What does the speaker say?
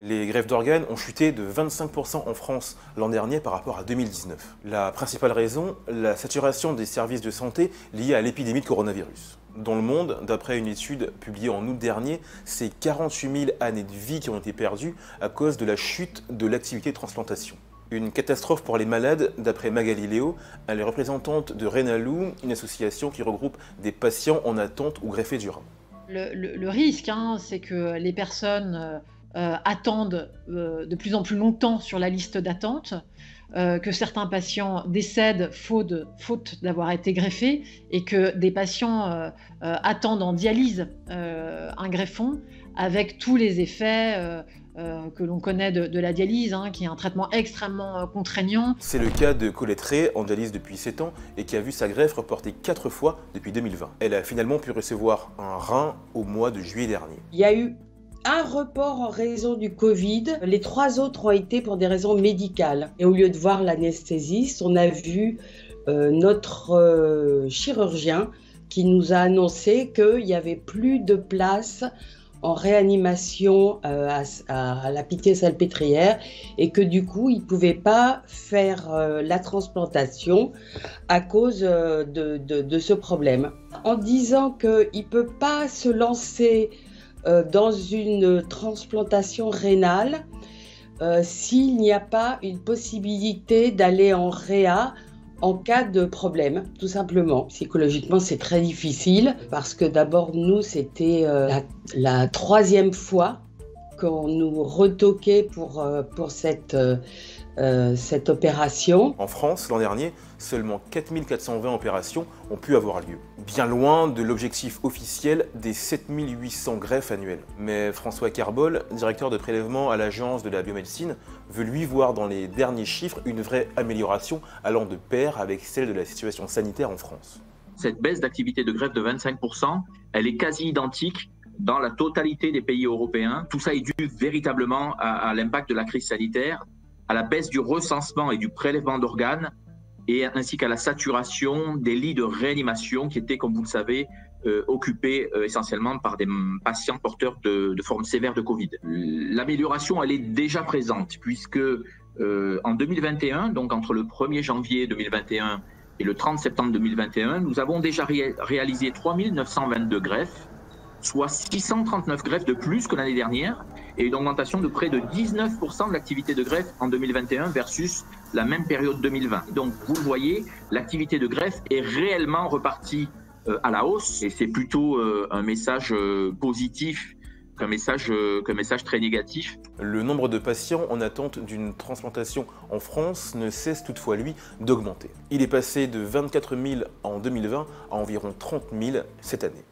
Les greffes d'organes ont chuté de 25% en France l'an dernier par rapport à 2019. La principale raison, la saturation des services de santé liée à l'épidémie de coronavirus. Dans le monde, d'après une étude publiée en août dernier, c'est 48 000 années de vie qui ont été perdues à cause de la chute de l'activité de transplantation. Une catastrophe pour les malades, d'après Magali Léo, elle est représentante de Renalou, une association qui regroupe des patients en attente ou greffés du rein. Le risque, c'est que les personnes attendent de plus en plus longtemps sur la liste d'attente, que certains patients décèdent faute d'avoir été greffés et que des patients attendent en dialyse un greffon avec tous les effets que l'on connaît de la dialyse, qui est un traitement extrêmement contraignant. C'est le cas de Colette Ray, en dialyse depuis 7 ans et qui a vu sa greffe reportée 4 fois depuis 2020. Elle a finalement pu recevoir un rein au mois de juillet dernier. Il y a eu un report en raison du Covid, les 3 autres ont été pour des raisons médicales. Et au lieu de voir l'anesthésiste, on a vu notre chirurgien qui nous a annoncé qu'il n'y avait plus de place en réanimation à la Pitié-Salpêtrière et que du coup, il ne pouvait pas faire la transplantation à cause de ce problème. En disant qu'il ne peut pas se lancer dans une transplantation rénale s'il n'y a pas une possibilité d'aller en réa en cas de problème, tout simplement. Psychologiquement, c'est très difficile parce que d'abord, nous, c'était la 3e fois qu'on nous retoquait pour cette opération. En France, l'an dernier, seulement 4420 opérations ont pu avoir lieu. Bien loin de l'objectif officiel des 7800 greffes annuelles. Mais François Carbol, directeur de prélèvement à l'Agence de la biomédecine, veut lui voir dans les derniers chiffres une vraie amélioration allant de pair avec celle de la situation sanitaire en France. Cette baisse d'activité de greffe de 25%, elle est quasi identique dans la totalité des pays européens. Tout ça est dû véritablement à l'impact de la crise sanitaire, à la baisse du recensement et du prélèvement d'organes, et ainsi qu'à la saturation des lits de réanimation qui étaient, comme vous le savez, occupés essentiellement par des patients porteurs de formes sévères de Covid. L'amélioration, elle est déjà présente, puisque en 2021, donc entre le 1er janvier 2021 et le 30 septembre 2021, nous avons déjà réalisé 3922 greffes, soit 639 greffes de plus que l'année dernière, et une augmentation de près de 19% de l'activité de greffe en 2021 versus la même période 2020. Donc vous le voyez, l'activité de greffe est réellement repartie à la hausse, et c'est plutôt un message positif qu'un message très négatif. Le nombre de patients en attente d'une transplantation en France ne cesse toutefois, lui, d'augmenter. Il est passé de 24 000 en 2020 à environ 30 000 cette année.